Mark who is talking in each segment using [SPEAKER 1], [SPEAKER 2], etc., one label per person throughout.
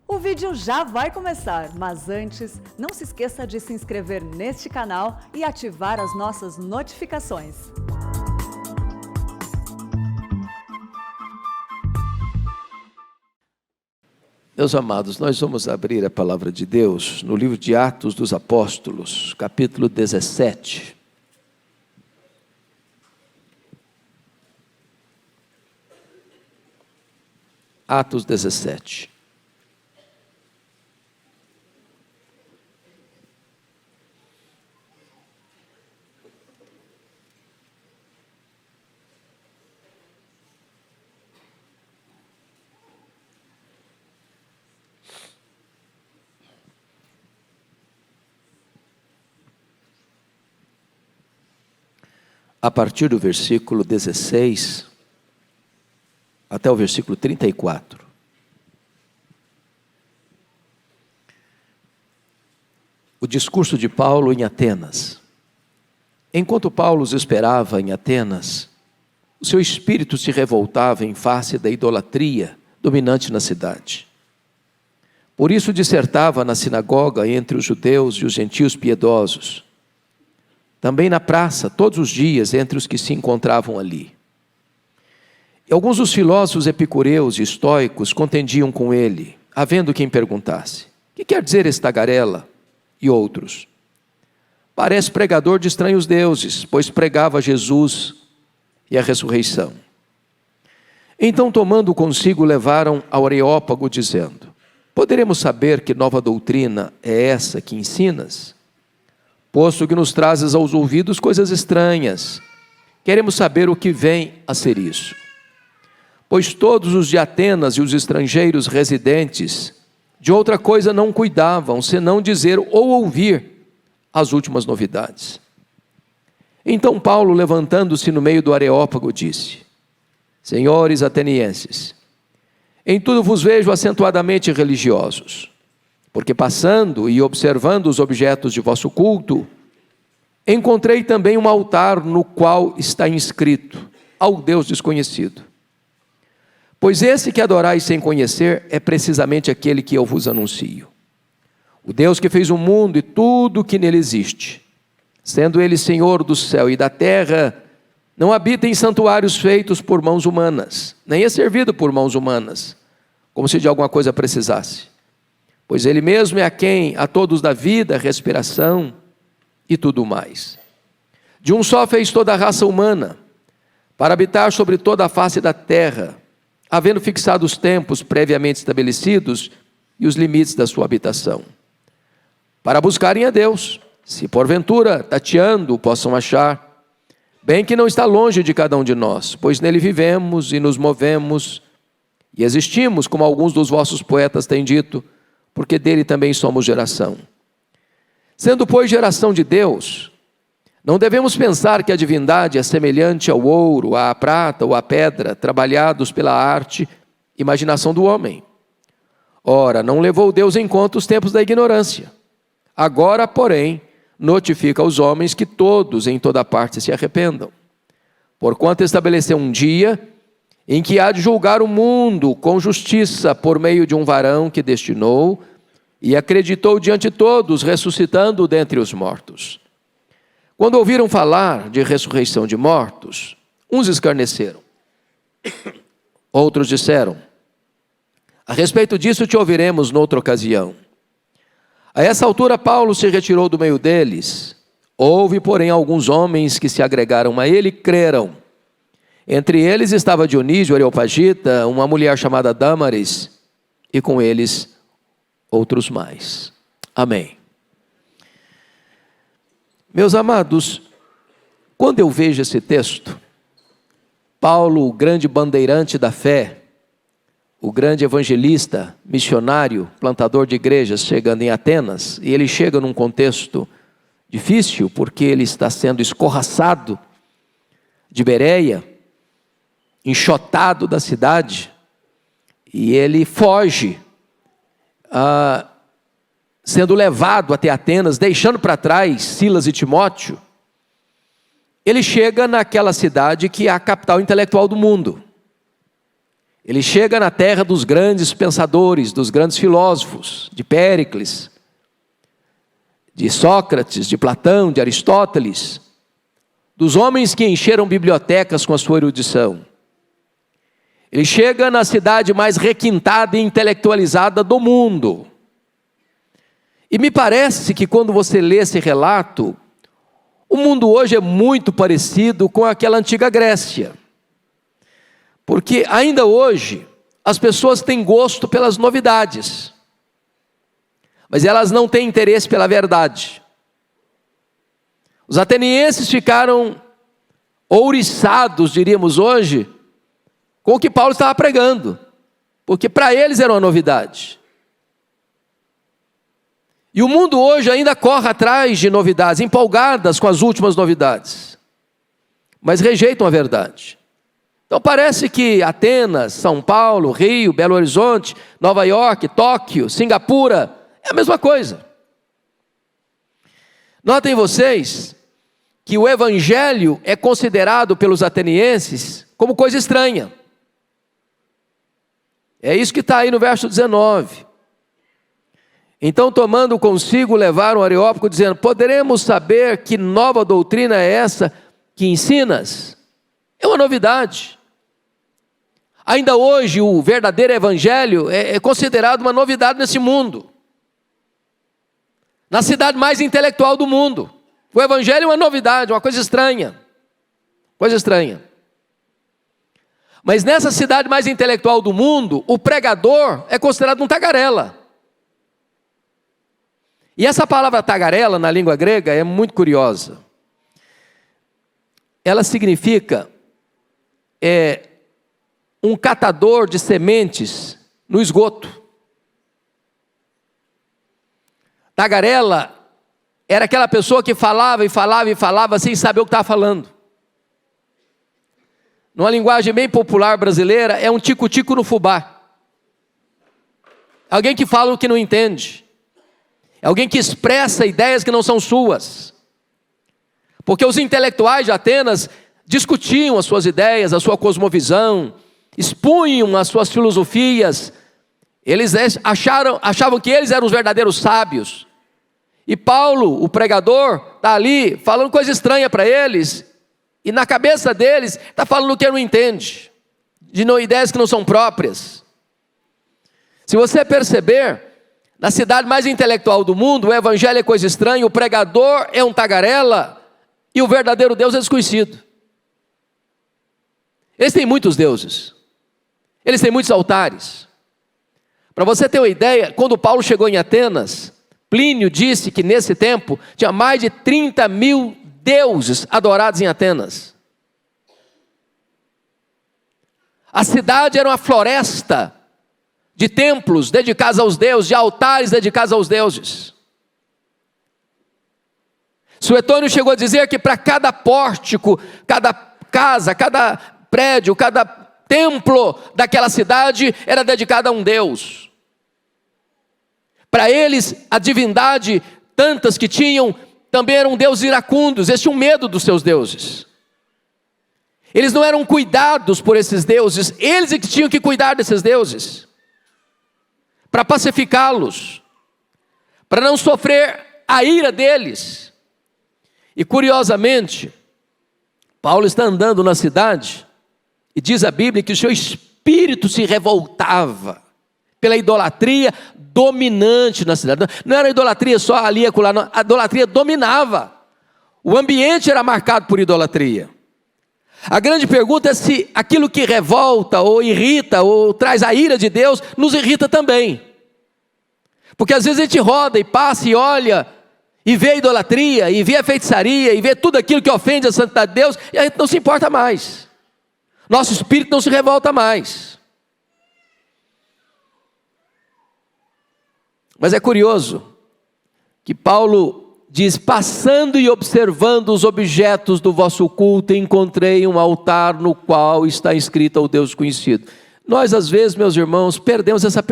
[SPEAKER 1] O vídeo já vai começar, mas antes, não se esqueça de se inscrever neste canal e ativar as nossas notificações.
[SPEAKER 2] Meus amados, nós vamos abrir a palavra de Deus no livro de Atos dos Apóstolos, capítulo 17. Atos 17. A partir do versículo 16 até o versículo 34. O discurso de Paulo em Atenas. Enquanto Paulo os esperava em Atenas, o seu espírito se revoltava em face da idolatria dominante na cidade. Por isso dissertava na sinagoga entre os judeus e os gentios piedosos. Também na praça, todos os dias, entre os que se encontravam ali. E alguns dos filósofos epicureus e estoicos contendiam com ele, havendo quem perguntasse: que quer dizer esta tagarela? E outros: parece pregador de estranhos deuses, pois pregava Jesus e a ressurreição. Então, tomando consigo, levaram ao Areópago, dizendo: poderemos saber que nova doutrina é essa que ensinas? Posto que nos trazes aos ouvidos coisas estranhas, queremos saber o que vem a ser isso. Pois todos os de Atenas e os estrangeiros residentes de outra coisa não cuidavam, senão dizer ou ouvir as últimas novidades. Então Paulo, levantando-se no meio do Areópago, disse: senhores atenienses, em tudo vos vejo acentuadamente religiosos, porque passando e observando os objetos de vosso culto, encontrei também um altar no qual está inscrito: ao Deus desconhecido. Pois esse que adorais sem conhecer é precisamente aquele que eu vos anuncio. O Deus que fez o mundo e tudo o que nele existe, sendo ele Senhor do céu e da terra, não habita em santuários feitos por mãos humanas, nem é servido por mãos humanas, como se de alguma coisa precisasse. Pois ele mesmo é a quem a todos dá vida, respiração e tudo mais. De um só fez toda a raça humana, para habitar sobre toda a face da terra, havendo fixado os tempos previamente estabelecidos e os limites da sua habitação, para buscarem a Deus, se porventura, tateando, possam achar, bem que não está longe de cada um de nós, pois nele vivemos e nos movemos e existimos, como alguns dos vossos poetas têm dito, porque dele também somos geração. Sendo, pois, geração de Deus, não devemos pensar que a divindade é semelhante ao ouro, à prata ou à pedra, trabalhados pela arte, imaginação do homem. Ora, não levou Deus em conta os tempos da ignorância. Agora, porém, notifica aos homens que todos em toda parte se arrependam. Porquanto estabeleceu um dia em que há de julgar o mundo com justiça por meio de um varão que destinou e acreditou diante de todos, ressuscitando dentre os mortos. Quando ouviram falar de ressurreição de mortos, uns escarneceram. Outros disseram: a respeito disso te ouviremos noutra ocasião. A essa altura Paulo se retirou do meio deles. Houve, porém, alguns homens que se agregaram a ele e creram. Entre eles estava Dionísio, Areopagita, uma mulher chamada Dâmaris, e com eles outros mais. Amém. Meus amados, quando eu vejo esse texto, Paulo, o grande bandeirante da fé, o grande evangelista, missionário, plantador de igrejas, chegando em Atenas, e ele chega num contexto difícil, porque ele está sendo escorraçado de Bereia, enxotado da cidade, e ele foge, sendo levado até Atenas, deixando para trás Silas e Timóteo. Ele chega naquela cidade que é a capital intelectual do mundo. Ele chega na terra dos grandes pensadores, dos grandes filósofos, de Péricles, de Sócrates, de Platão, de Aristóteles, dos homens que encheram bibliotecas com a sua erudição. Ele chega na cidade mais requintada e intelectualizada do mundo. E me parece que quando você lê esse relato, o mundo hoje é muito parecido com aquela antiga Grécia. Porque ainda hoje, as pessoas têm gosto pelas novidades, mas elas não têm interesse pela verdade. Os atenienses ficaram ouriçados, diríamos hoje, com o que Paulo estava pregando, porque para eles era uma novidade. E o mundo hoje ainda corre atrás de novidades, empolgadas com as últimas novidades, mas rejeitam a verdade. Então parece que Atenas, São Paulo, Rio, Belo Horizonte, Nova York, Tóquio, Singapura, é a mesma coisa. Notem vocês que o evangelho é considerado pelos atenienses como coisa estranha. É isso que está aí no verso 19. Então, tomando consigo, levaram o Areópago, dizendo: poderemos saber que nova doutrina é essa que ensinas? É uma novidade. Ainda hoje, o verdadeiro evangelho é considerado uma novidade nesse mundo. Na cidade mais intelectual do mundo, o evangelho é uma novidade, uma coisa estranha. Coisa estranha. Mas nessa cidade mais intelectual do mundo, o pregador é considerado um tagarela. E essa palavra tagarela, na língua grega, é muito curiosa. Ela significa um catador de sementes no esgoto. Tagarela era aquela pessoa que falava e falava e falava sem saber o que estava falando. Numa linguagem bem popular brasileira, é um tico-tico no fubá. Alguém que fala o que não entende. É alguém que expressa ideias que não são suas. Porque os intelectuais de Atenas discutiam as suas ideias, a sua cosmovisão, expunham as suas filosofias. Eles achavam que eles eram os verdadeiros sábios. E Paulo, o pregador, está ali falando coisa estranha para eles. E na cabeça deles está falando o que não entende. De ideias que não são próprias. Se você perceber, na cidade mais intelectual do mundo, o evangelho é coisa estranha, o pregador é um tagarela e o verdadeiro Deus é desconhecido. Eles têm muitos deuses. Eles têm muitos altares. Para você ter uma ideia, quando Paulo chegou em Atenas, Plínio disse que nesse tempo tinha mais de 30 mil deuses adorados em Atenas. A cidade era uma floresta de templos dedicados aos deuses, de altares dedicados aos deuses. Suetônio chegou a dizer que para cada pórtico, cada casa, cada prédio, cada templo daquela cidade era dedicado a um deus. Para eles, a divindade, tantas que tinham, também eram deuses iracundos, eles tinham medo dos seus deuses. Eles não eram cuidados por esses deuses, eles é que tinham que cuidar desses deuses, para pacificá-los, para não sofrer a ira deles. E curiosamente, Paulo está andando na cidade, e diz a Bíblia que o seu espírito se revoltava pela idolatria dominante na cidade. Não era idolatria só ali e acolá, não. A idolatria dominava. O ambiente era marcado por idolatria. A grande pergunta é se aquilo que revolta, ou irrita, ou traz a ira de Deus, nos irrita também. Porque às vezes a gente roda e passa e olha, e vê a idolatria, e vê a feitiçaria, e vê tudo aquilo que ofende a santidade de Deus, e a gente não se importa mais. Nosso espírito não se revolta mais. Mas é curioso que Paulo diz: passando e observando os objetos do vosso culto, encontrei um altar no qual está escrito ao Deus conhecido. Nós às vezes, meus irmãos, perdemos essa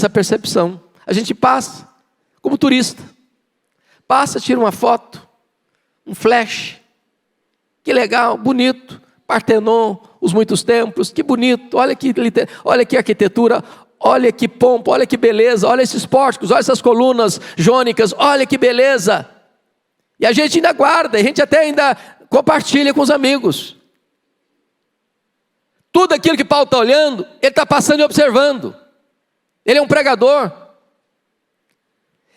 [SPEAKER 2] percepção. A gente passa como turista. Passa, tira uma foto, um flash. Que legal, bonito. Partenon, os muitos templos, que bonito, olha que arquitetura, olha que pompa, olha que beleza, olha esses pórticos, olha essas colunas jônicas, olha que beleza. E a gente ainda guarda, a gente até ainda compartilha com os amigos. Tudo aquilo que Paulo está olhando, ele está passando e observando. Ele é um pregador.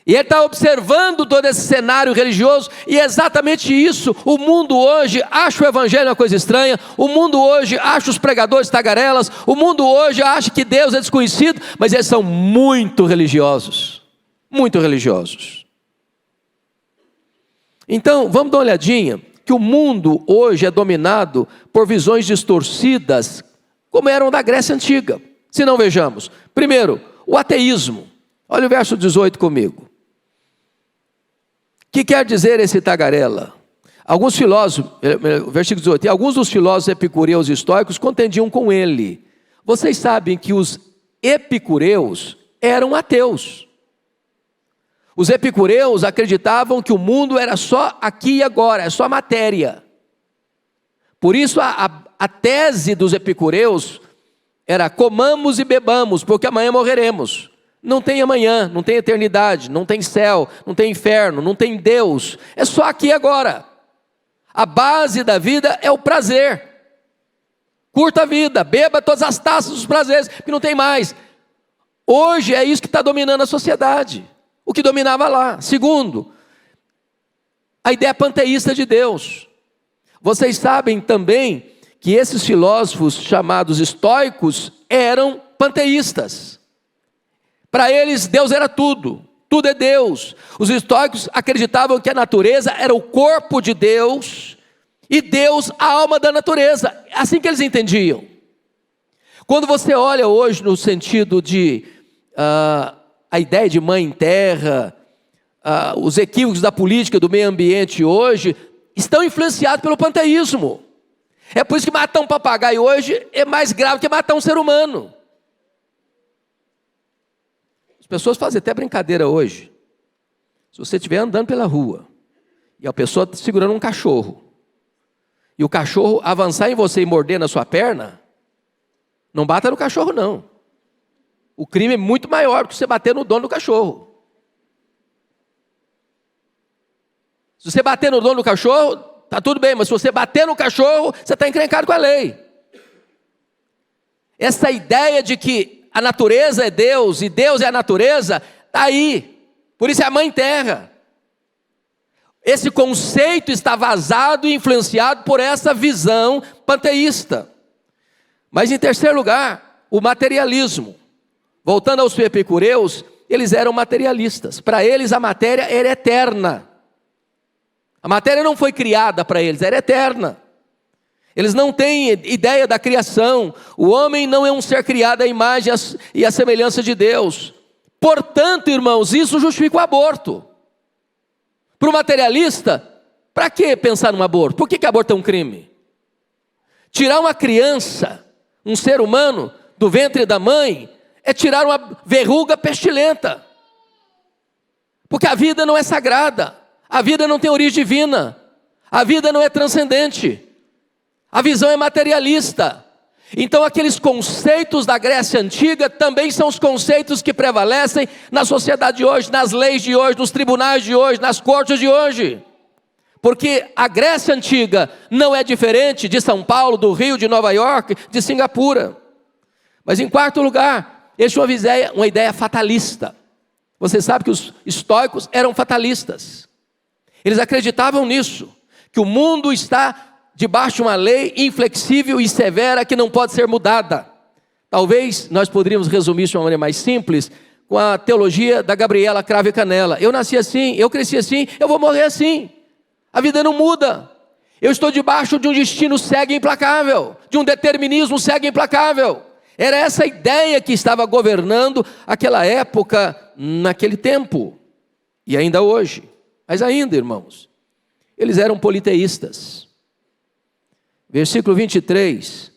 [SPEAKER 2] E ele está observando todo esse cenário religioso, e é exatamente isso. O mundo hoje acha o evangelho uma coisa estranha, o mundo hoje acha os pregadores tagarelas, o mundo hoje acha que Deus é desconhecido, mas eles são muito religiosos, muito religiosos. Então, vamos dar uma olhadinha, que o mundo hoje é dominado por visões distorcidas, como eram da Grécia Antiga. Se não, vejamos. Primeiro, o ateísmo. Olha o verso 18 comigo. O que quer dizer esse tagarela? Alguns filósofos, versículo 18, e alguns dos filósofos epicureus e estoicos contendiam com ele. Vocês sabem que os epicureus eram ateus. Os epicureus acreditavam que o mundo era só aqui e agora, é só matéria. Por isso a tese dos epicureus era: comamos e bebamos, porque amanhã morreremos. Não tem amanhã, não tem eternidade, não tem céu, não tem inferno, não tem Deus. É só aqui e agora. A base da vida é o prazer. Curta a vida, beba todas as taças dos prazeres, que não tem mais. Hoje é isso que está dominando a sociedade. O que dominava lá. Segundo, a ideia panteísta de Deus. Vocês sabem também que esses filósofos chamados estoicos eram panteístas. Para eles, Deus era tudo. Tudo é Deus. Os estoicos acreditavam que a natureza era o corpo de Deus e Deus a alma da natureza. Assim que eles entendiam. Quando você olha hoje no sentido de a ideia de mãe terra, os equívocos da política, do meio ambiente hoje, estão influenciados pelo panteísmo. É por isso que matar um papagaio hoje é mais grave que matar um ser humano. As pessoas fazem até brincadeira hoje. Se você estiver andando pela rua e a pessoa está segurando um cachorro, e o cachorro avançar em você e morder na sua perna, não bata no cachorro não. O crime é muito maior do que você bater no dono do cachorro. Se você bater no dono do cachorro, está tudo bem, mas se você bater no cachorro, você está encrencado com a lei. Essa ideia de que a natureza é Deus e Deus é a natureza, está aí. Por isso é a mãe terra. Esse conceito está vazado e influenciado por essa visão panteísta. Mas em terceiro lugar, o materialismo. Voltando aos epicureus, eles eram materialistas. Para eles a matéria era eterna. A matéria não foi criada para eles, era eterna. Eles não têm ideia da criação. O homem não é um ser criado à imagem e à semelhança de Deus. Portanto, irmãos, isso justifica o aborto. Para o materialista, para que pensar no aborto? Por que aborto é um crime? Tirar uma criança, um ser humano, do ventre da mãe, é tirar uma verruga pestilenta. Porque a vida não é sagrada. A vida não tem origem divina. A vida não é transcendente. A visão é materialista. Então aqueles conceitos da Grécia Antiga também são os conceitos que prevalecem na sociedade de hoje, nas leis de hoje, nos tribunais de hoje, nas cortes de hoje. Porque a Grécia Antiga não é diferente de São Paulo, do Rio, de Nova York, de Singapura. Mas em quarto lugar, eles tinham uma ideia fatalista. Você sabe que os estoicos eram fatalistas. Eles acreditavam nisso, que o mundo está debaixo de uma lei inflexível e severa que não pode ser mudada. Talvez nós poderíamos resumir isso de uma maneira mais simples com a teologia da Gabriela Cravo e Canella. Eu nasci assim, eu cresci assim, eu vou morrer assim. A vida não muda. Eu estou debaixo de um destino cego e implacável, de um determinismo cego e implacável. Era essa ideia que estava governando aquela época, naquele tempo, e ainda hoje. Mas ainda, irmãos, eles eram politeístas. Versículo 23,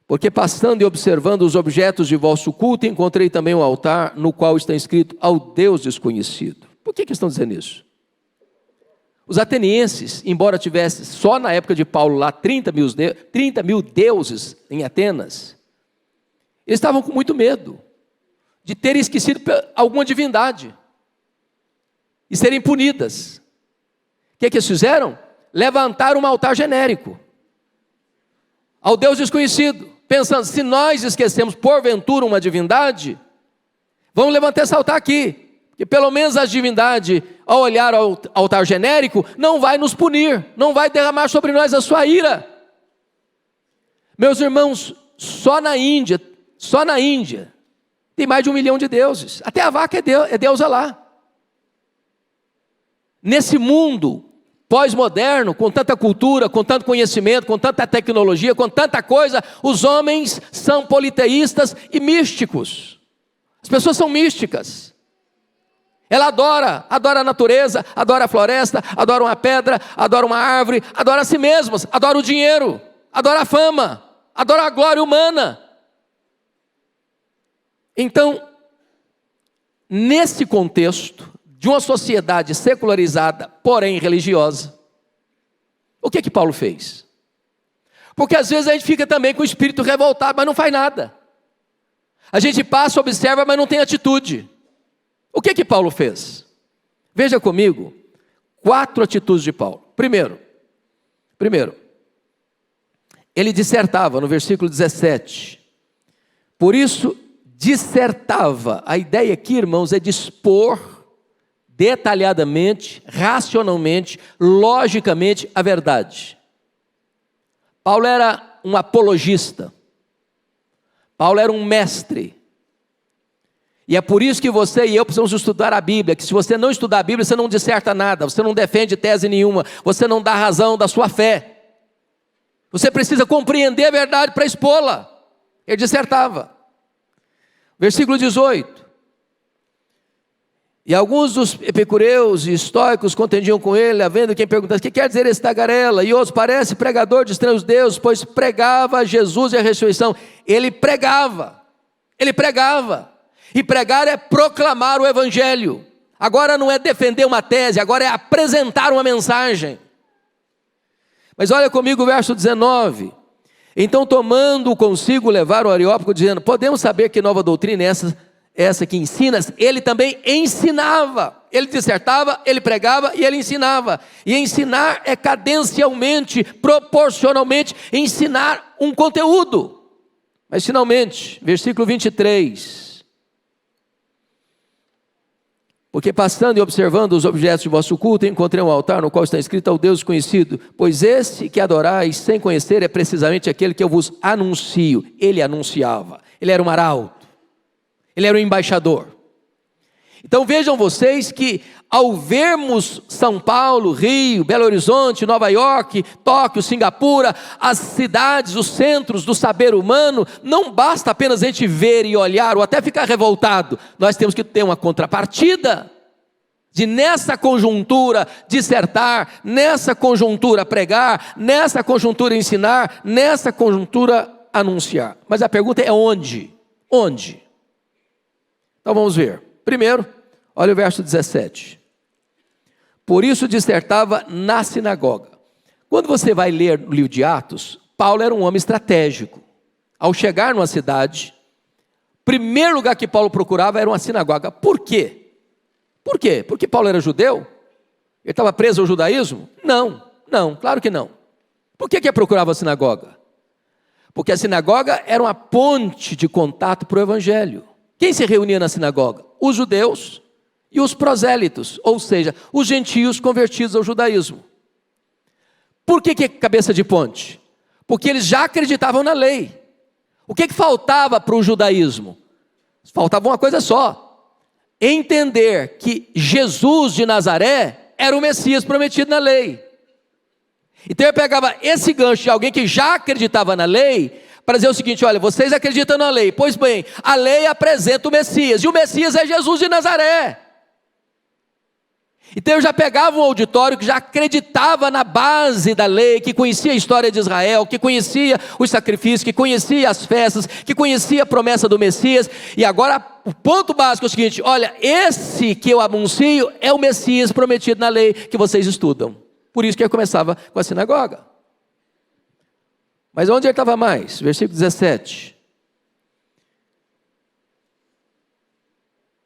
[SPEAKER 2] porque passando e observando os objetos de vosso culto, encontrei também um altar no qual está escrito ao Deus desconhecido. Por que estão dizendo isso? Os atenienses, embora tivesse só na época de Paulo lá 30 mil deuses em Atenas, eles estavam com muito medo de terem esquecido alguma divindade e serem punidas. O que eles fizeram? Levantaram um altar genérico ao Deus desconhecido, pensando, se nós esquecemos porventura uma divindade, vamos levantar esse altar aqui, que pelo menos a divindade, ao olhar ao altar genérico, não vai nos punir, não vai derramar sobre nós a sua ira. Meus irmãos, só na Índia, tem mais de 1 milhão de deuses. Até a vaca é deusa lá. Nesse mundo pós-moderno, com tanta cultura, com tanto conhecimento, com tanta tecnologia, com tanta coisa, os homens são politeístas e místicos. As pessoas são místicas. Ela adora a natureza, adora a floresta, adora uma pedra, adora uma árvore, adora a si mesmas, adora o dinheiro, adora a fama, adora a glória humana. Então, nesse contexto de uma sociedade secularizada, porém religiosa, o que Paulo fez? Porque às vezes a gente fica também com o espírito revoltado, mas não faz nada. A gente passa, observa, mas não tem atitude. O que Paulo fez? Veja comigo, 4 atitudes de Paulo. Primeiro, ele dissertava no versículo 17. Por isso, dissertava. A ideia aqui, irmãos, é dispor detalhadamente, racionalmente, logicamente a verdade. Paulo era um apologista. Paulo era um mestre. E é por isso que você e eu precisamos estudar a Bíblia, que se você não estudar a Bíblia, você não disserta nada, você não defende tese nenhuma, você não dá razão da sua fé. Você precisa compreender a verdade para expô-la. Ele dissertava. Versículo 18. E alguns dos epicureus e estoicos contendiam com ele, havendo quem perguntasse, o que quer dizer esse tagarela? E outros, parece pregador de estranhos deuses, pois pregava Jesus e a ressurreição. Ele pregava. E pregar é proclamar o evangelho. Agora não é defender uma tese, agora é apresentar uma mensagem. Mas olha comigo o verso 19. Então, tomando consigo, levaram o Areópago, dizendo, podemos saber que nova doutrina é essa que ensinas? Ele também ensinava. Ele dissertava, ele pregava e ele ensinava. E ensinar é cadencialmente, proporcionalmente, ensinar um conteúdo. Mas finalmente, versículo 23. Porque passando e observando os objetos de vosso culto, encontrei um altar no qual está escrito ao Deus desconhecido, pois esse que adorais sem conhecer é precisamente aquele que eu vos anuncio. Ele anunciava, ele era um arauto, ele era um embaixador. Então vejam vocês que ao vermos São Paulo, Rio, Belo Horizonte, Nova York, Tóquio, Singapura, as cidades, os centros do saber humano, não basta apenas a gente ver e olhar ou até ficar revoltado. Nós temos que ter uma contrapartida de nessa conjuntura dissertar, nessa conjuntura pregar, nessa conjuntura ensinar, nessa conjuntura anunciar. Mas a pergunta é onde? Onde? Então vamos ver. Primeiro, olha o verso 17. Por isso dissertava na sinagoga. Quando você vai ler o livro de Atos, Paulo era um homem estratégico. Ao chegar numa cidade, o primeiro lugar que Paulo procurava era uma sinagoga. Por quê? Por quê? Porque Paulo era judeu? Ele estava preso ao judaísmo? Não, claro que não. Por que ele procurava a sinagoga? Porque a sinagoga era uma ponte de contato para o evangelho. Quem se reunia na sinagoga? Os judeus e os prosélitos, ou seja, os gentios convertidos ao judaísmo. Por que cabeça de ponte? Porque eles já acreditavam na lei. O que faltava para o judaísmo? Faltava uma coisa só: entender que Jesus de Nazaré era o Messias prometido na lei. Então eu pegava esse gancho de alguém que já acreditava na lei, para dizer o seguinte: olha, vocês acreditam na lei, pois bem, a lei apresenta o Messias, e o Messias é Jesus de Nazaré. Então eu já pegava um auditório que já acreditava na base da lei, que conhecia a história de Israel, que conhecia os sacrifícios, que conhecia as festas, que conhecia a promessa do Messias, e agora o ponto básico é o seguinte: olha, esse que eu anuncio é o Messias prometido na lei que vocês estudam. Por isso que ele começava com a sinagoga. Mas onde ele estava mais? Versículo 17.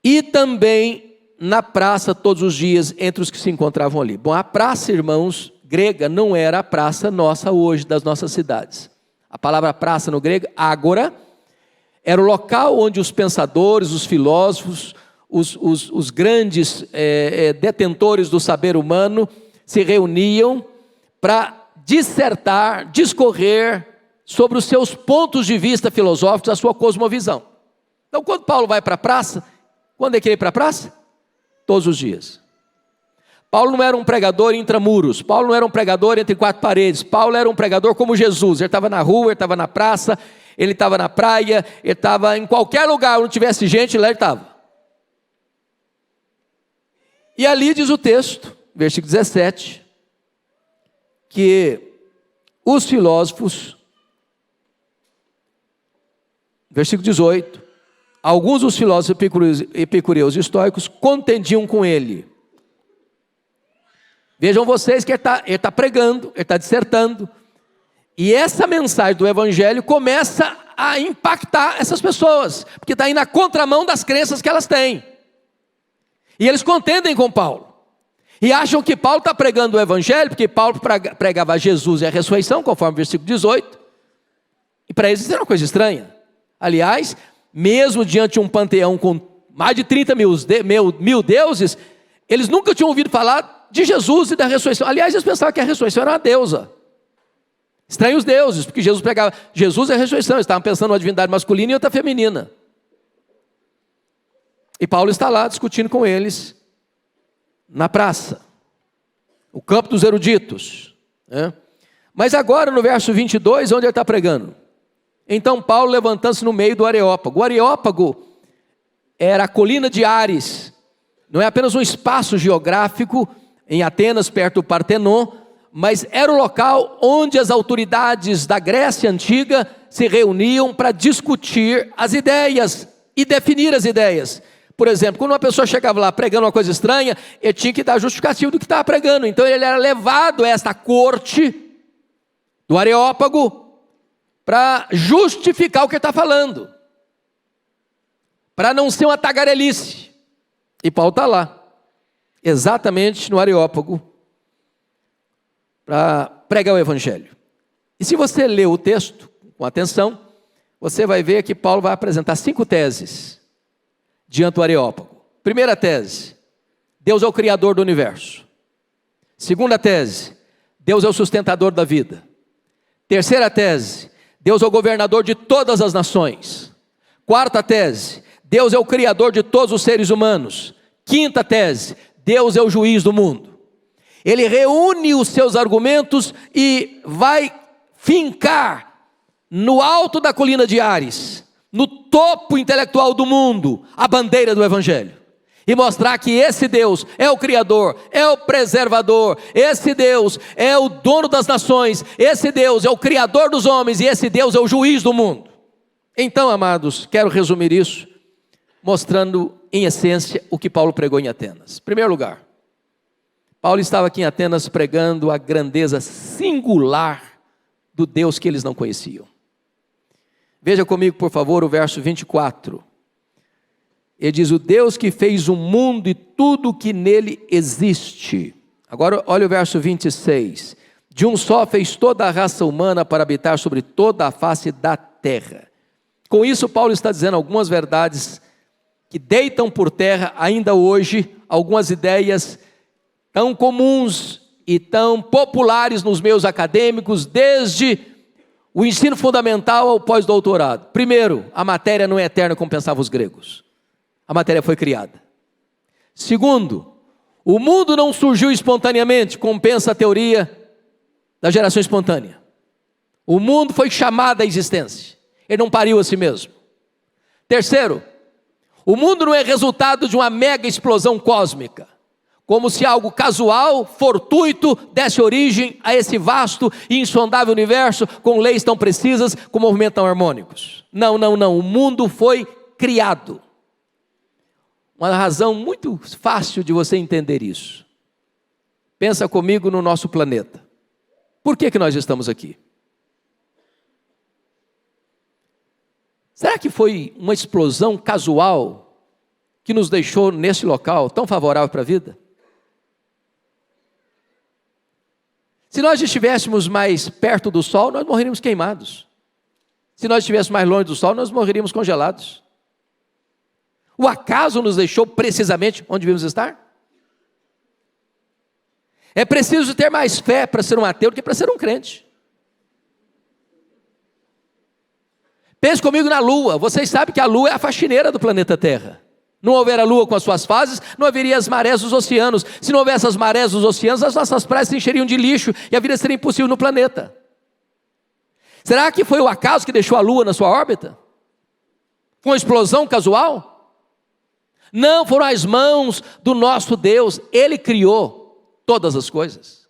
[SPEAKER 2] E também na praça todos os dias, entre os que se encontravam ali. Bom, a praça, irmãos, grega não era a praça nossa hoje, das nossas cidades. A palavra praça no grego, ágora, era o local onde os pensadores, os filósofos, os grandes detentores do saber humano se reuniam para dissertar, discorrer sobre os seus pontos de vista filosóficos, a sua cosmovisão. Então, quando Paulo vai para a praça, quando é que ele ia para a praça? Todos os dias. Paulo não era um pregador intramuros, Paulo não era um pregador entre quatro paredes, Paulo era um pregador como Jesus, ele estava na rua, ele estava na praça, ele estava na praia, ele estava em qualquer lugar onde tivesse gente, lá ele estava. E ali diz o texto, versículo 17, que os filósofos, versículo 18, alguns dos filósofos epicureus e estoicos contendiam com ele. Vejam vocês que ele está pregando, ele está dissertando, e essa mensagem do evangelho começa a impactar essas pessoas, porque está aí na contramão das crenças que elas têm. E eles contendem com Paulo. E acham que Paulo está pregando o evangelho, porque Paulo pregava Jesus e a ressurreição, conforme o versículo 18. E para eles isso era uma coisa estranha. Aliás, mesmo diante de um panteão com mais de 30 mil deuses, eles nunca tinham ouvido falar de Jesus e da ressurreição. Aliás, eles pensavam que a ressurreição era uma deusa. Estranhos deuses, porque Jesus pregava Jesus e a ressurreição. Eles estavam pensando numa divindade masculina e outra feminina. E Paulo está lá discutindo com eles na praça, o campo dos eruditos, né? Mas agora no verso 22, onde ele está pregando? Então Paulo levantando-se no meio do Areópago. O Areópago era a colina de Ares, não é apenas um espaço geográfico em Atenas, perto do Partenon, mas era o local onde as autoridades da Grécia Antiga se reuniam para discutir as ideias e definir as ideias. Por exemplo, quando uma pessoa chegava lá pregando uma coisa estranha, ele tinha que dar justificativo do que estava pregando. Então ele era levado a esta corte do Areópago para justificar o que ele está falando, para não ser uma tagarelice. E Paulo está lá, exatamente no Areópago, para pregar o evangelho. E se você ler o texto com atenção, você vai ver que Paulo vai apresentar 5 teses diante do Areópago. Primeira tese: Deus é o criador do universo. Segunda tese: Deus é o sustentador da vida. Terceira tese: Deus é o governador de todas as nações. Quarta tese: Deus é o criador de todos os seres humanos. Quinta tese: Deus é o juiz do mundo. Ele reúne os seus argumentos e vai fincar no alto da colina de Ares, no topo intelectual do mundo, a bandeira do evangelho. E mostrar que esse Deus é o Criador, é o preservador, esse Deus é o dono das nações, esse Deus é o Criador dos homens e esse Deus é o juiz do mundo. Então, amados, quero resumir isso, mostrando em essência o que Paulo pregou em Atenas. Em primeiro lugar, Paulo estava aqui em Atenas pregando a grandeza singular do Deus que eles não conheciam. Veja comigo, por favor, o verso 24. Ele diz: o Deus que fez o mundo e tudo que nele existe. Agora olha o verso 26. De um só fez toda a raça humana para habitar sobre toda a face da terra. Com isso Paulo está dizendo algumas verdades que deitam por terra ainda hoje algumas ideias tão comuns e tão populares nos meios acadêmicos, desde o ensino fundamental ao pós-doutorado. Primeiro, a matéria não é eterna como pensavam os gregos. A matéria foi criada. Segundo, o mundo não surgiu espontaneamente, como pensa a teoria da geração espontânea. O mundo foi chamado à existência. Ele não pariu a si mesmo. Terceiro, o mundo não é resultado de uma mega explosão cósmica, como se algo casual, fortuito, desse origem a esse vasto e insondável universo, com leis tão precisas, com movimentos tão harmônicos. Não, o mundo foi criado. Uma razão muito fácil de você entender isso. pensa comigo no nosso planeta. Por que nós estamos aqui? Será que foi uma explosão casual que nos deixou nesse local tão favorável para a vida? Se nós estivéssemos mais perto do sol, nós morreríamos queimados. Se nós estivéssemos mais longe do sol, nós morreríamos congelados. O acaso nos deixou precisamente onde devíamos estar? É preciso ter mais fé para ser um ateu do que para ser um crente. Pense comigo na Lua. Vocês sabem que a Lua é a faxineira do planeta Terra. Não houver a Lua com as suas fases, não haveria as marés dos oceanos. Se não houvesse as marés dos oceanos, as nossas praias se encheriam de lixo e a vida seria impossível no planeta. Será que foi o acaso que deixou a Lua na sua órbita? Com uma explosão casual? Não, foram as mãos do nosso Deus. Ele criou todas as coisas.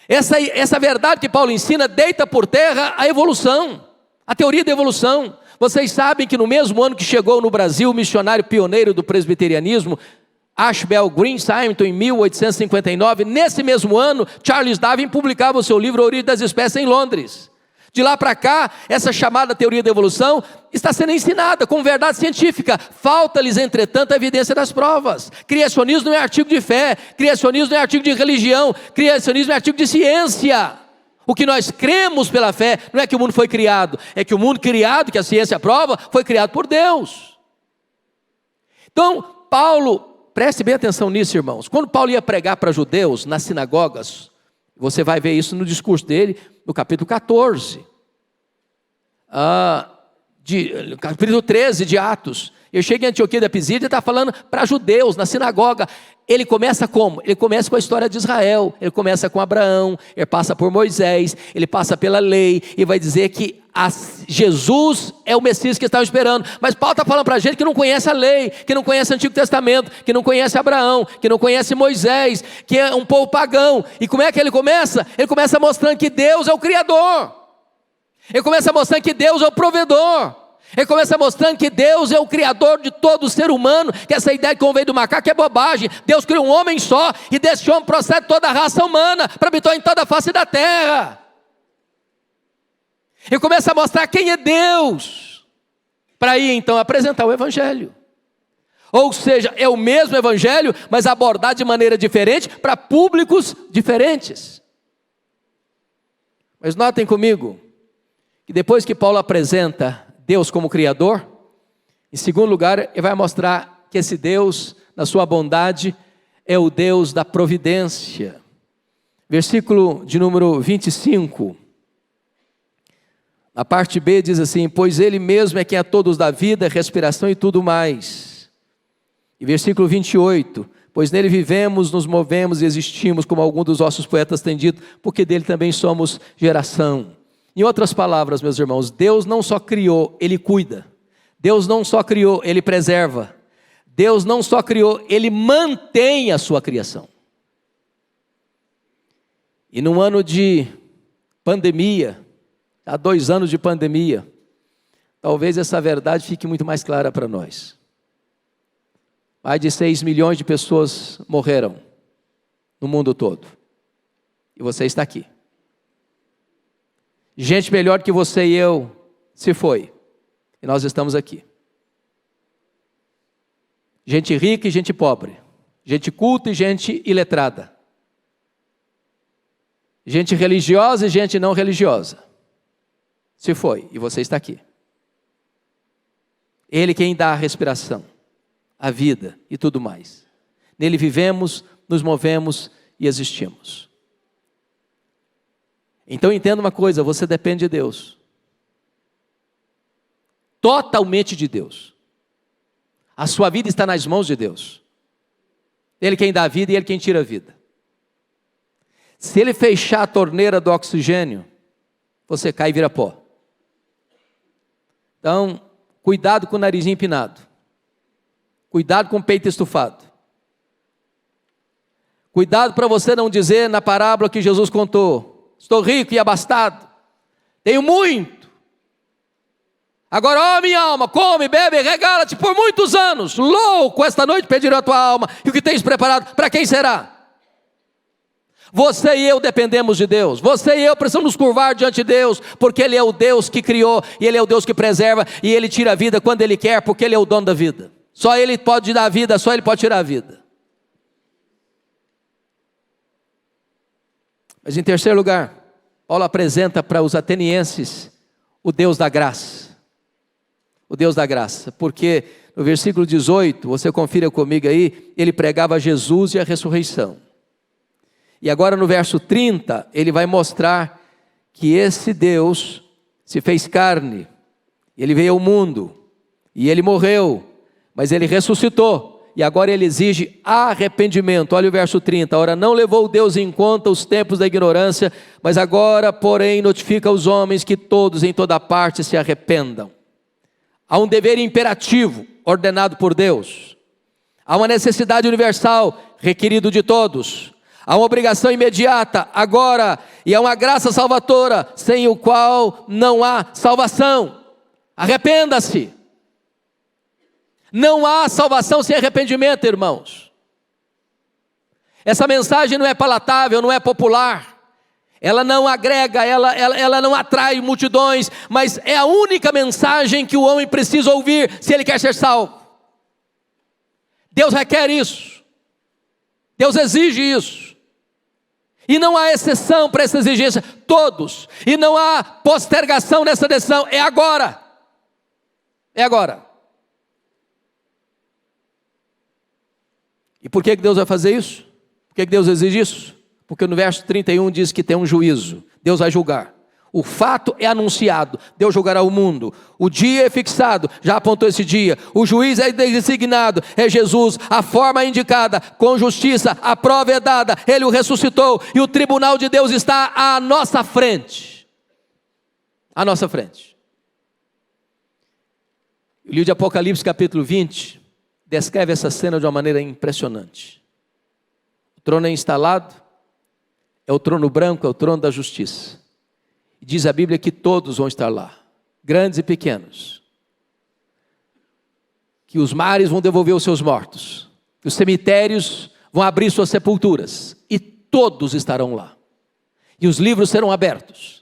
[SPEAKER 2] Essa verdade que Paulo ensina deita por terra a evolução, a teoria da evolução. Vocês sabem que no mesmo ano que chegou no Brasil o missionário pioneiro do presbiterianismo, Ashbel Green Simonton, em 1859, nesse mesmo ano, Charles Darwin publicava o seu livro A Origem das Espécies em Londres. De lá para cá, essa chamada teoria da evolução está sendo ensinada como verdade científica. Falta-lhes, entretanto, a evidência das provas. Criacionismo não é artigo de fé, criacionismo não é artigo de religião, criacionismo é artigo de ciência. O que nós cremos pela fé não é que o mundo foi criado, é que o mundo criado, que a ciência prova, foi criado por Deus. Então, Paulo, preste bem atenção nisso, irmãos. Quando Paulo ia pregar para judeus nas sinagogas, você vai ver isso no discurso dele, no capítulo 14, capítulo 13 de Atos. Eu chego em Antioquia da Pisídia e está falando para judeus, na sinagoga. Ele começa como? Ele começa com a história de Israel. Ele começa com Abraão, ele passa por Moisés, ele passa pela lei, e vai dizer que Jesus é o Messias que estavam esperando. Mas Paulo está falando para a gente que não conhece a lei, que não conhece o Antigo Testamento, que não conhece Abraão, que não conhece Moisés, que é um povo pagão. E como é que ele começa? Ele começa mostrando que Deus é o Criador. Ele começa mostrando que Deus é o provedor. Ele começa mostrando que Deus é o Criador de todo ser humano, que essa ideia que veio do macaco é bobagem. Deus criou um homem só, e desse homem procede toda a raça humana, para habitar em toda a face da terra. Ele começa a mostrar quem é Deus, para aí então apresentar o Evangelho. Ou seja, é o mesmo Evangelho, mas abordado de maneira diferente, para públicos diferentes. Mas notem comigo, que depois que Paulo apresenta Deus como Criador, em segundo lugar, ele vai mostrar que esse Deus, na sua bondade, é o Deus da providência. Versículo de número 25, na parte B diz assim: pois Ele mesmo é quem a todos dá vida, respiração e tudo mais. E versículo 28, pois nele vivemos, nos movemos e existimos, como alguns dos nossos poetas têm dito, porque dele também somos geração. Em outras palavras, meus irmãos, Deus não só criou, Ele cuida. Deus não só criou, Ele preserva. Deus não só criou, Ele mantém a sua criação. E num ano de pandemia, há 2 anos de pandemia, talvez essa verdade fique muito mais clara para nós. Mais de 6 milhões de pessoas morreram no mundo todo. E você está aqui. Gente melhor que você e eu se foi, e nós estamos aqui. Gente rica e gente pobre, gente culta e gente iletrada, gente religiosa e gente não religiosa, se foi, e você está aqui. Ele quem dá a respiração, a vida e tudo mais. Nele vivemos, nos movemos e existimos. Então entenda uma coisa, você depende de Deus. Totalmente de Deus. A sua vida está nas mãos de Deus. Ele quem dá a vida e Ele quem tira a vida. Se Ele fechar a torneira do oxigênio, você cai e vira pó. Então, cuidado com o narizinho empinado. Cuidado com o peito estufado. Cuidado para você não dizer na parábola que Jesus contou: estou rico e abastado, tenho muito. Agora, ó minha alma, come, bebe, regala-te por muitos anos. Louco, esta noite pedirão a tua alma. E o que tens preparado, para quem será? Você e eu dependemos de Deus. Você e eu precisamos nos curvar diante de Deus, porque Ele é o Deus que criou, e Ele é o Deus que preserva, e Ele tira a vida quando Ele quer, porque Ele é o dono da vida. Só Ele pode dar a vida, só Ele pode tirar a vida. Mas em terceiro lugar, Paulo apresenta para os atenienses o Deus da graça. O Deus da graça, porque no versículo 18, você confira comigo aí, ele pregava Jesus e a ressurreição. E agora no verso 30, ele vai mostrar que esse Deus se fez carne, ele veio ao mundo, e ele morreu, mas ele ressuscitou, e agora ele exige arrependimento. Olha o verso 30, ora não levou Deus em conta os tempos da ignorância, mas agora porém notifica aos homens que todos em toda parte se arrependam. Há um dever imperativo ordenado por Deus. Há uma necessidade universal requerido de todos. Há uma obrigação imediata agora. E há uma graça salvadora sem o qual não há salvação. Arrependa-se. Não há salvação sem arrependimento, irmãos. Essa mensagem não é palatável, não é popular. Ela não agrega, ela não atrai multidões, mas é a única mensagem que o homem precisa ouvir se ele quer ser salvo. Deus requer isso. Deus exige isso. E não há exceção para essa exigência. Todos. E não há postergação nessa decisão. É agora. É agora. E por que Deus vai fazer isso? Por que Deus exige isso? Porque no verso 31 diz que tem um juízo, Deus vai julgar. O fato é anunciado, Deus julgará o mundo. O dia é fixado, já apontou esse dia. O juiz é designado, é Jesus. A forma é indicada, com justiça, a prova é dada. Ele o ressuscitou e o tribunal de Deus está à nossa frente. À nossa frente. O livro de Apocalipse capítulo 20 descreve essa cena de uma maneira impressionante. O trono é instalado, é o trono branco, é o trono da justiça. E diz a Bíblia que todos vão estar lá, grandes e pequenos. Que os mares vão devolver os seus mortos, que os cemitérios vão abrir suas sepulturas, e todos estarão lá. E os livros serão abertos.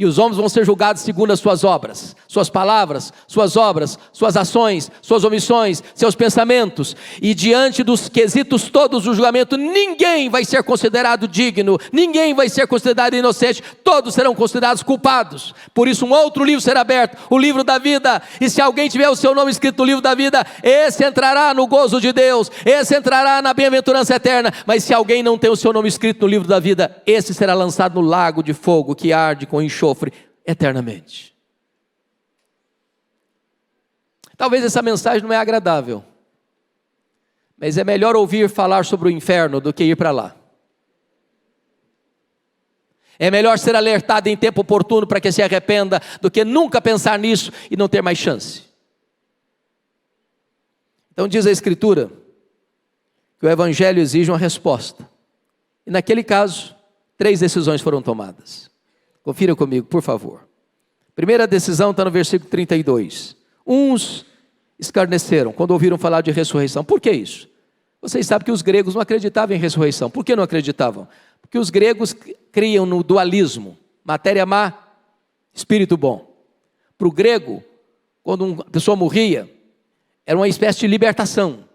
[SPEAKER 2] E os homens vão ser julgados segundo as suas obras, suas palavras, suas obras, suas ações, suas omissões, seus pensamentos. E diante dos quesitos todos do julgamento, ninguém vai ser considerado digno, ninguém vai ser considerado inocente, todos serão considerados culpados. Por isso um outro livro será aberto, o livro da vida. E se alguém tiver o seu nome escrito no livro da vida, esse entrará no gozo de Deus, esse entrará na bem-aventurança eterna. Mas se alguém não tem o seu nome escrito no livro da vida, esse será lançado no lago de fogo que arde com enxofre eternamente. Talvez essa mensagem não é agradável, mas é melhor ouvir falar sobre o inferno do que ir para lá. É melhor ser alertado em tempo oportuno para que se arrependa do que nunca pensar nisso e não ter mais chance. Então diz a Escritura que o Evangelho exige uma resposta. E naquele caso, 3 decisões foram tomadas. Confira comigo, por favor. Primeira decisão está no versículo 32. Uns escarneceram quando ouviram falar de ressurreição. Por que isso? Vocês sabem que os gregos não acreditavam em ressurreição. Por que não acreditavam? Porque os gregos criam no dualismo. Matéria má, espírito bom. Para o grego, quando uma pessoa morria, era uma espécie de libertação.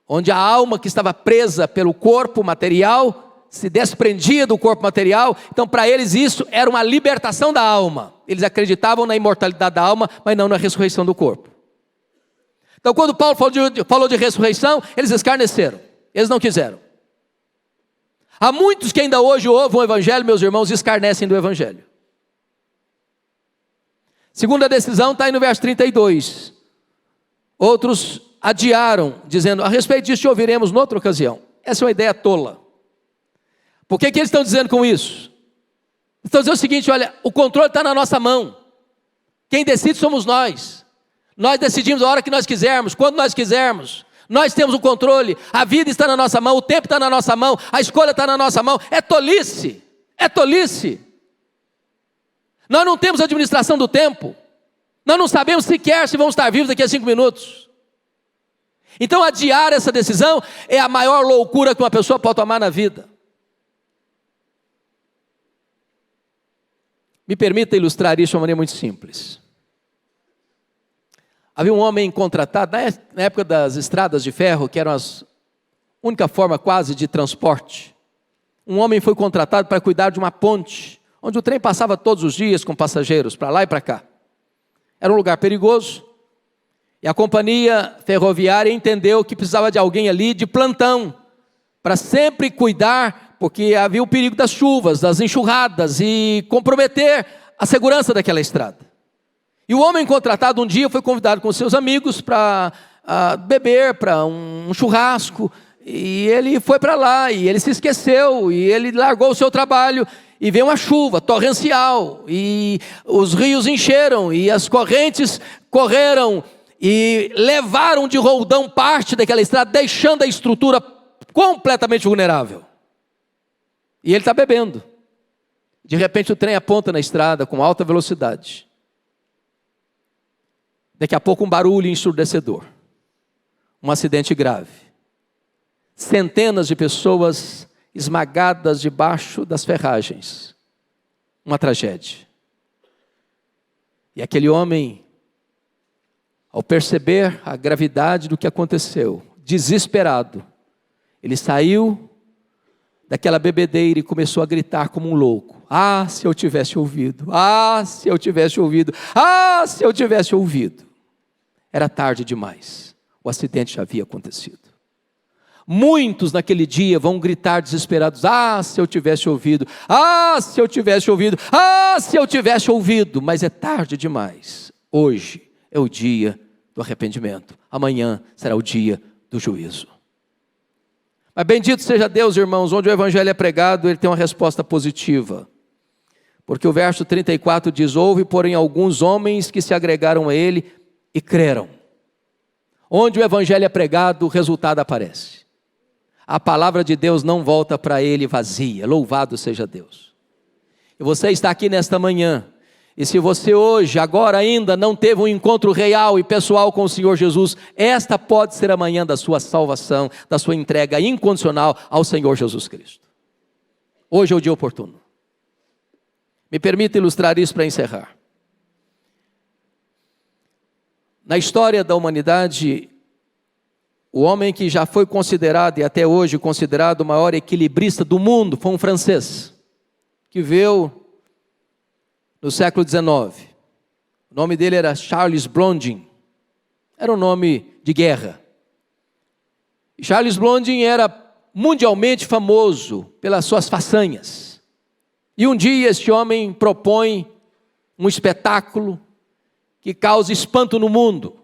[SPEAKER 2] Onde a alma que estava presa pelo corpo material se desprendia do corpo material. Então para eles isso era uma libertação da alma. Eles acreditavam na imortalidade da alma, mas não na ressurreição do corpo. Então quando Paulo falou de ressurreição, eles escarneceram, eles não quiseram. Há muitos que ainda hoje ouvem o Evangelho, meus irmãos, e escarnecem do Evangelho. Segunda decisão está aí no verso 32. Outros adiaram, dizendo, a respeito disso te ouviremos noutra ocasião. Essa é uma ideia tola. Por que eles estão dizendo com isso? Estão dizendo o seguinte, olha, o controle está na nossa mão. Quem decide somos nós. Nós decidimos a hora que nós quisermos, quando nós quisermos. Nós temos o controle, a vida está na nossa mão, o tempo está na nossa mão, a escolha está na nossa mão. É tolice, é tolice. Nós não temos administração do tempo. Nós não sabemos sequer se vamos estar vivos daqui a 5 minutos. Então adiar essa decisão é a maior loucura que uma pessoa pode tomar na vida. Me permita ilustrar isso de uma maneira muito simples. Havia um homem contratado, na época das estradas de ferro, que eram a única forma quase de transporte. Um homem foi contratado para cuidar de uma ponte, onde o trem passava todos os dias com passageiros, para lá e para cá. Era um lugar perigoso, e a companhia ferroviária entendeu que precisava de alguém ali de plantão, para sempre cuidar, porque havia o perigo das chuvas, das enxurradas, e comprometer a segurança daquela estrada. E o homem contratado um dia foi convidado com seus amigos para beber, para um churrasco, e ele foi para lá, e ele se esqueceu, e ele largou o seu trabalho, e veio uma chuva torrencial, e os rios encheram, e as correntes correram, e levaram de roldão parte daquela estrada, deixando a estrutura completamente vulnerável. E ele está bebendo. De repente o trem aponta na estrada com alta velocidade. Daqui a pouco um barulho ensurdecedor. Um acidente grave. Centenas de pessoas esmagadas debaixo das ferragens. Uma tragédia. E aquele homem, ao perceber a gravidade do que aconteceu, desesperado, ele saiu daquela bebedeira e começou a gritar como um louco. Ah, se eu tivesse ouvido! Ah, se eu tivesse ouvido! Ah, se eu tivesse ouvido! Era tarde demais. O acidente já havia acontecido. Muitos naquele dia vão gritar desesperados: ah, se eu tivesse ouvido! Ah, se eu tivesse ouvido! Ah, se eu tivesse ouvido! Mas é tarde demais. Hoje é o dia do arrependimento. Amanhã será o dia do juízo. Mas bendito seja Deus, irmãos, onde o evangelho é pregado, ele tem uma resposta positiva. Porque o verso 34 diz: houve, porém, alguns homens que se agregaram a ele e creram. Onde o evangelho é pregado, o resultado aparece. A palavra de Deus não volta para ele vazia. Louvado seja Deus. E você está aqui nesta manhã, e se você hoje, agora ainda, não teve um encontro real e pessoal com o Senhor Jesus, esta pode ser a manhã da sua salvação, da sua entrega incondicional ao Senhor Jesus Cristo. Hoje é o dia oportuno. Me permita ilustrar isso para encerrar. Na história da humanidade, o homem que já foi considerado, e até hoje considerado, o maior equilibrista do mundo, foi um francês, que veio no século XIX. O nome dele era Charles Blondin. Era um nome de guerra. E Charles Blondin era mundialmente famoso pelas suas façanhas. E um dia este homem propõe um espetáculo que causa espanto no mundo.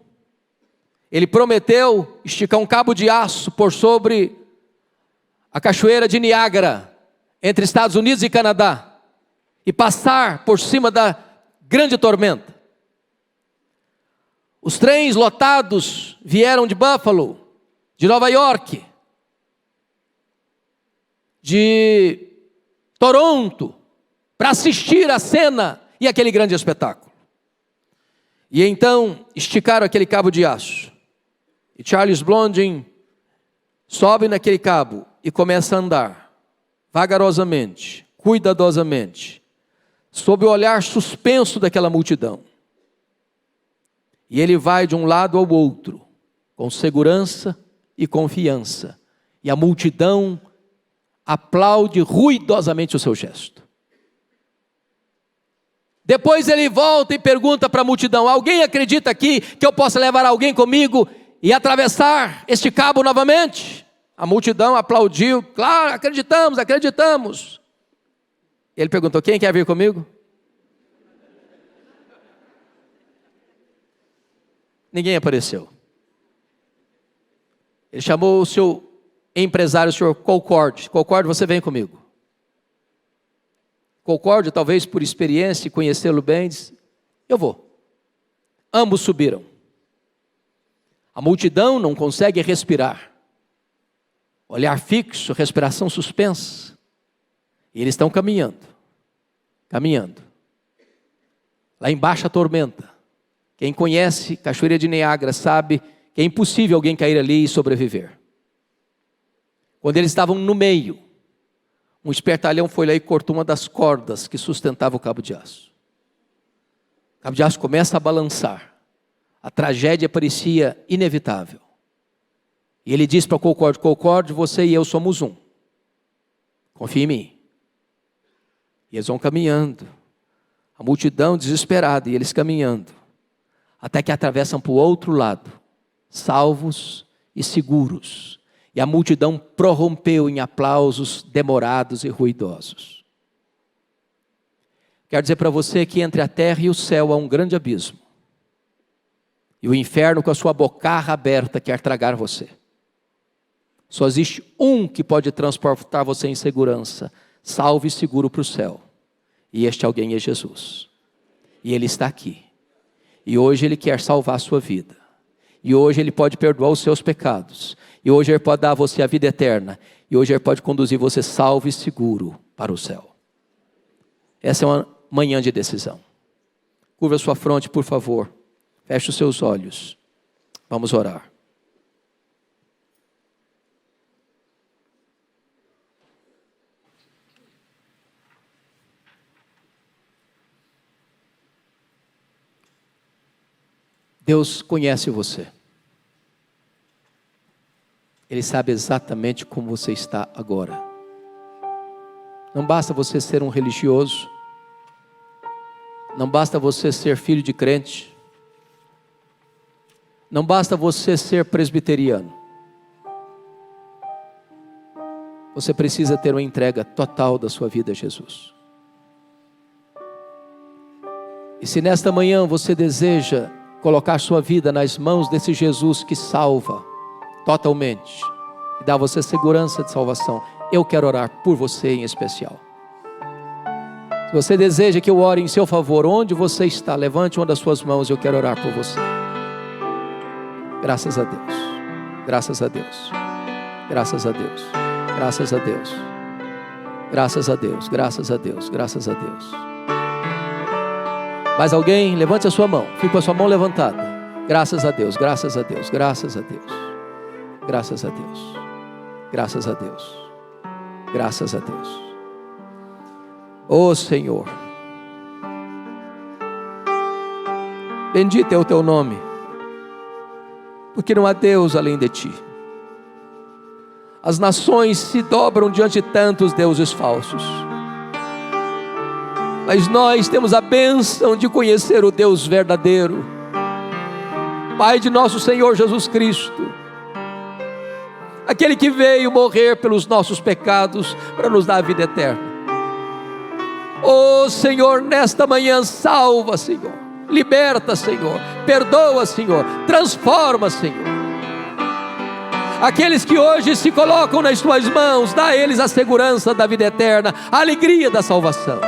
[SPEAKER 2] Ele prometeu esticar um cabo de aço por sobre a cachoeira de Niágara, entre Estados Unidos e Canadá, e passar por cima da grande tormenta. Os trens lotados vieram de Buffalo, de Nova York, de Toronto, para assistir a cena e aquele grande espetáculo. E então esticaram aquele cabo de aço. E Charles Blondin sobe naquele cabo e começa a andar, vagarosamente, cuidadosamente, sob o olhar suspenso daquela multidão. E ele vai de um lado ao outro, com segurança e confiança. E a multidão aplaude ruidosamente o seu gesto. Depois ele volta e pergunta para a multidão: alguém acredita aqui que eu possa levar alguém comigo e atravessar este cabo novamente? A multidão aplaudiu: claro, acreditamos, acreditamos. Ele perguntou: quem quer vir comigo? Ninguém apareceu. Ele chamou o seu empresário, o senhor Colcord. Colcord, você vem comigo. Colcord, talvez por experiência e conhecê-lo bem, disse: eu vou. Ambos subiram. A multidão não consegue respirar. Olhar fixo, respiração suspensa. E eles estão caminhando. Caminhando. Lá embaixo a tormenta. Quem conhece Cachoeira de Niágara sabe que é impossível alguém cair ali e sobreviver. Quando eles estavam no meio, um espertalhão foi lá e cortou uma das cordas que sustentava o cabo de aço. O cabo de aço começa a balançar. A tragédia parecia inevitável. E ele disse para o Concorde: Concorde, você e eu somos um. Confia em mim. E eles vão caminhando. A multidão desesperada e eles caminhando. Até que atravessam para o outro lado, salvos e seguros. E a multidão prorrompeu em aplausos demorados e ruidosos. Quero dizer para você que entre a terra e o céu há um grande abismo. E o inferno, com a sua bocarra aberta, quer tragar você. Só existe um que pode transportar você em segurança, salvo e seguro para o céu. E este alguém é Jesus. E Ele está aqui. E hoje Ele quer salvar a sua vida. E hoje Ele pode perdoar os seus pecados. E hoje Ele pode dar a você a vida eterna. E hoje Ele pode conduzir você salvo e seguro para o céu. Essa é uma manhã de decisão. Curva a sua fronte, por favor. Feche os seus olhos. Vamos orar. Deus conhece você. Ele sabe exatamente como você está agora. Não basta você ser um religioso. Não basta você ser filho de crente. Não basta você ser presbiteriano. Você precisa ter uma entrega total da sua vida a Jesus. E se nesta manhã você deseja colocar sua vida nas mãos desse Jesus que salva totalmente e dá a você segurança de salvação, eu quero orar por você em especial. Se você deseja que eu ore em seu favor, onde você está, levante uma das suas mãos e eu quero orar por você. Graças a Deus, graças a Deus, graças a Deus, graças a Deus, graças a Deus, graças a Deus, graças a Deus. Mais alguém? Levante a sua mão. Fique com a sua mão levantada. Graças a Deus, graças a Deus, graças a Deus. Graças a Deus. Graças a Deus. Graças a Deus. Ó Senhor. Bendito é o teu nome. Porque não há Deus além de ti. As nações se dobram diante de tantos deuses falsos. Mas nós temos a bênção de conhecer o Deus verdadeiro, Pai de nosso Senhor Jesus Cristo, aquele que veio morrer pelos nossos pecados para nos dar a vida eterna. Oh Senhor, nesta manhã salva, Senhor, liberta, Senhor, perdoa, Senhor, transforma, Senhor. Aqueles que hoje se colocam nas tuas mãos, dá a eles a segurança da vida eterna, a alegria da salvação.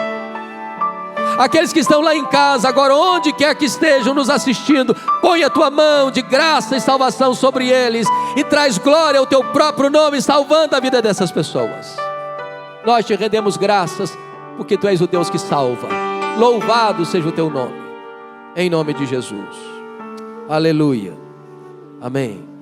[SPEAKER 2] Aqueles que estão lá em casa, agora onde quer que estejam nos assistindo, põe a tua mão de graça e salvação sobre eles e traz glória ao teu próprio nome, salvando a vida dessas pessoas. Nós te rendemos graças, porque tu és o Deus que salva. Louvado seja o teu nome, em nome de Jesus. Aleluia. Amém.